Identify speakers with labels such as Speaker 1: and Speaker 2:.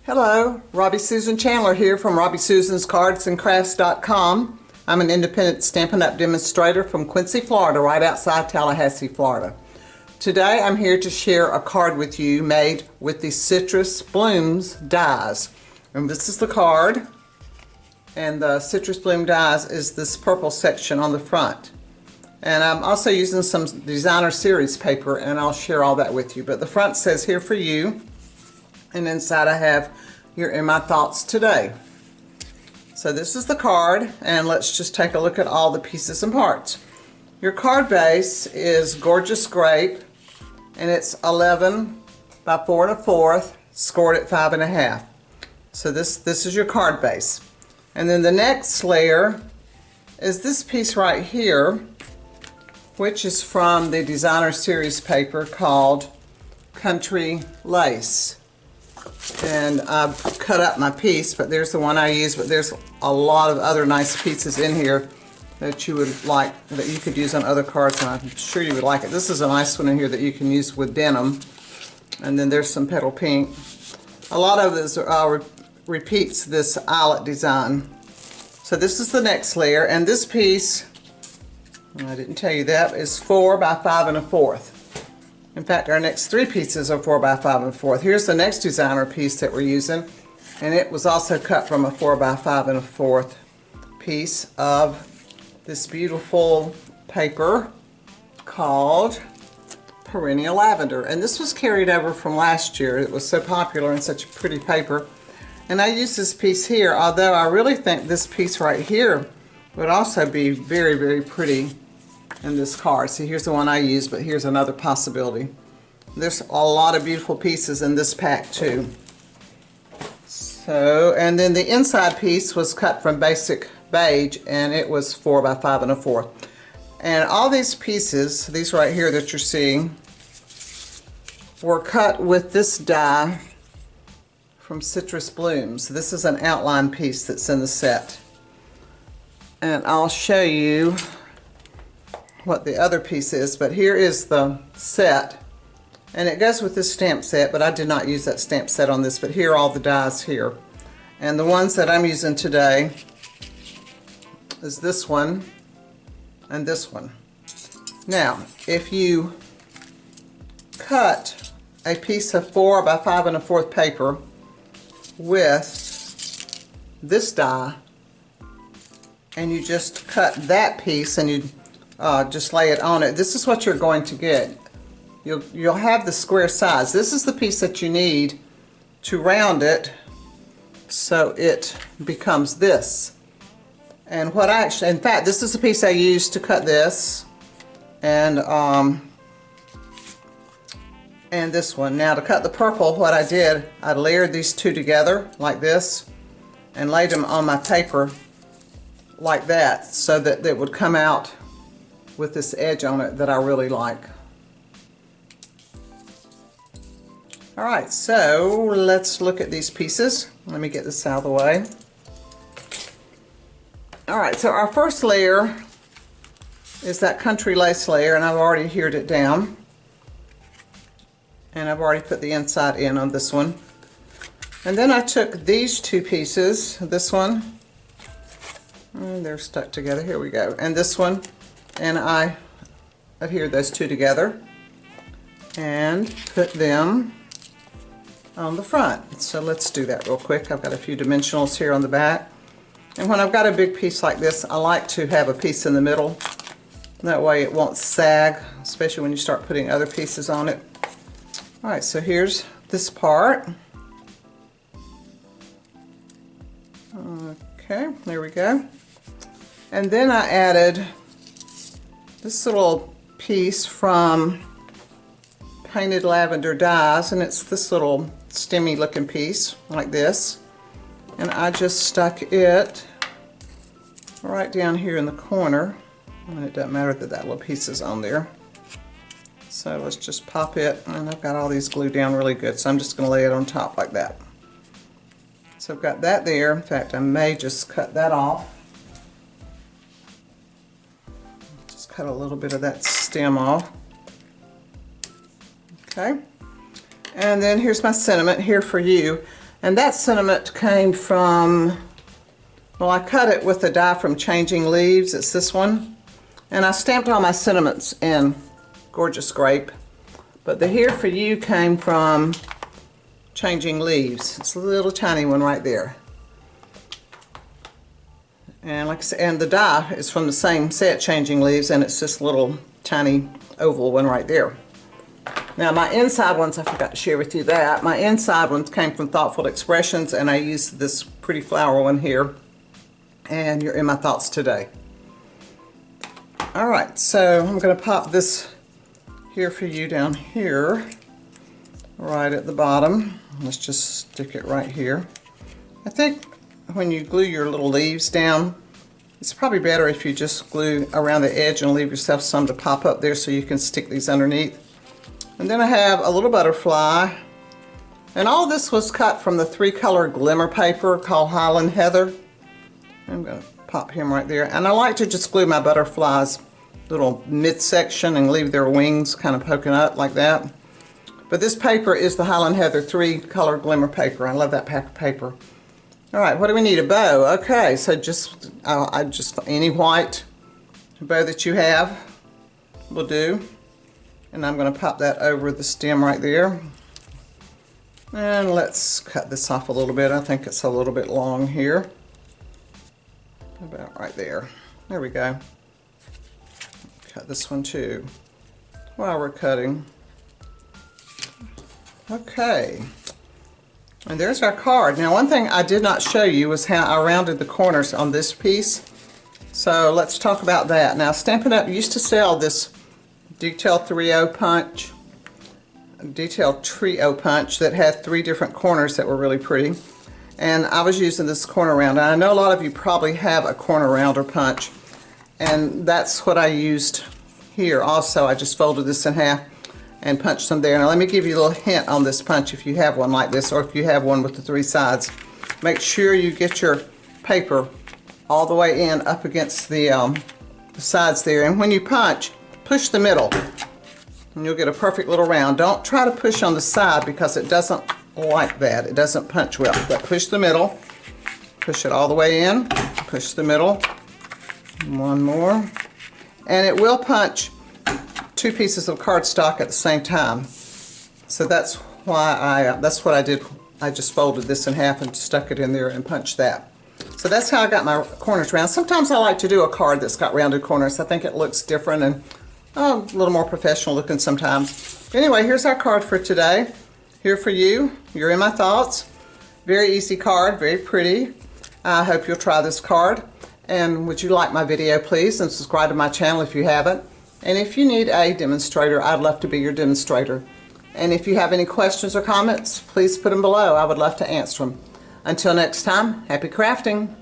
Speaker 1: Hello, Robbie Susan Chandler here from RobbieSusansCardsandCrafts.com. I'm an independent Stampin' Up! Demonstrator from Quincy, Florida, right outside Tallahassee, Florida. Today I'm here to share a card with you made with the Citrus Blooms dies. And this is the card, and the Citrus Bloom dies is this purple section on the front. And I'm also using some designer series paper, and I'll share all that with you. But the front says "Here for you," and inside I have "You're in my thoughts today." So this is the card, and let's just take a look at all the pieces and parts. Your card base is Gorgeous Grape, and it's 11 by 4 1/4, scored at 5 1/2. So this is your card base. And then the next layer is this piece right here, which is from the designer series paper called Country Lace. And I've cut up my piece, but there's the one I use, but there's a lot of other nice pieces in here that you would like, that you could use on other cards, and I'm sure you would like it. This is a nice one in here that you can use with denim. And then there's some petal pink. A lot of this repeats this eyelet design. So this is the next layer, and this piece, I didn't tell you that, is 4 by 5 1/4. In fact, our next 3 pieces are 4 by 5 1/4. Here's the next designer piece that we're using, and it was also cut from a 4 by 5 1/4 piece of this beautiful paper called Perennial Lavender. And this was carried over from last year. It was so popular and such a pretty paper. And I used this piece here, although I really think this piece right here would also be very, very pretty in this card. See, here's the one I use, but here's another possibility. There's a lot of beautiful pieces in this pack too. So, and then the inside piece was cut from Basic Beige, and it was 4 by 5 1/4. And all these pieces, these right here that you're seeing, were cut with this die from Citrus Blooms. This is an outline piece that's in the set. And I'll show you what the other piece is, but here is the set, and it goes with this stamp set, but I did not use that stamp set on this, but here are all the dies here. And the ones that I'm using today is this one and this one. Now, if you cut a piece of 4 by 5 1/4 paper with this die, and you just cut that piece and you just lay it on it, this is what you're going to get. You'll have the square size. This is the piece that you need to round it so it becomes this. And what I actually, in fact, this is the piece I used to cut this, and this one. Now to cut the purple, what I did, I layered these two together like this and laid them on my paper like that, so that it would come out with this edge on it that I really like. Alright, so let's look at these pieces. Let me get this out of the way. Alright, so our first layer is that Country Lace layer, and I've already heated it down. And I've already put the inside in on this one. And then I took these two pieces, this one, and they're stuck together, here we go, and this one, and I adhered those two together and put them on the front. So let's do that real quick. I've got a few dimensionals here on the back, and when I've got a big piece like this, I like to have a piece in the middle. That way it won't sag, especially when you start putting other pieces on it. Alright, so here's this part. Okay, there we go. And then I added this little piece from Painted Lavender Dies, and it's this little stemmy looking piece like this. And I just stuck it right down here in the corner, and it doesn't matter that that little piece is on there. So let's just pop it, and I've got all these glued down really good, so I'm just going to lay it on top like that. So I've got that there. In fact, I may just cut that off. Just cut a little bit of that stem off. Okay. And then here's my sentiment, "Here for you." And that sentiment came from, well, I cut it with the die from Changing Leaves. It's this one. And I stamped all my sentiments in Gorgeous Grape. But the Here For You came from Changing Leaves. It's a little tiny one right there. And like I said, and the die is from the same set, Changing Leaves, and it's this little tiny oval one right there. Now my inside ones, I forgot to share with you that. My inside ones came from Thoughtful Expressions, and I used this pretty flower one here. And you're in my thoughts today. Alright, so I'm going to pop this Here For You down here, right at the bottom. Let's just stick it right here. I think when you glue your little leaves down, it's probably better if you just glue around the edge and leave yourself some to pop up there so you can stick these underneath. And then I have a little butterfly, and all this was cut from the 3-color glimmer paper called Highland Heather. I'm going to pop him right there, and I like to just glue my butterflies little midsection and leave their wings kind of poking up like that. But this paper is the Highland Heather 3-color glimmer paper. I love that pack of paper. All right, what do we need? A bow. Okay, so just any white bow that you have will do. And I'm going to pop that over the stem right there. And let's cut this off a little bit. I think it's a little bit long here. About right there. There we go. Cut this one too while we're cutting. Okay. And there's our card. Now one thing I did not show you was how I rounded the corners on this piece. So let's talk about that. Now Stampin' Up! Used to sell this Detail Trio punch that had 3 different corners that were really pretty. And I was using this corner rounder. And I know a lot of you probably have a corner rounder punch. And that's what I used here also. I just folded this in half and punched them there. Now let me give you a little hint on this punch if you have one like this, or if you have one with the 3 sides. Make sure you get your paper all the way in up against the sides there. And when you punch, push the middle and you'll get a perfect little round. Don't try to push on the side because it doesn't like that. It doesn't punch well. But push the middle, push it all the way in, push the middle. One more. And it will punch 2 pieces of cardstock at the same time. So that's why that's what I did. I just folded this in half and stuck it in there and punched that. So that's how I got my corners round. Sometimes I like to do a card that's got rounded corners. I think it looks different and a little more professional looking sometimes. Anyway, here's our card for today. Here For You. You're in my thoughts. Very easy card, very pretty. I hope you'll try this card. And would you like my video, please, and subscribe to my channel if you haven't. And if you need a demonstrator, I'd love to be your demonstrator. And if you have any questions or comments, please put them below. I would love to answer them. Until next time, happy crafting!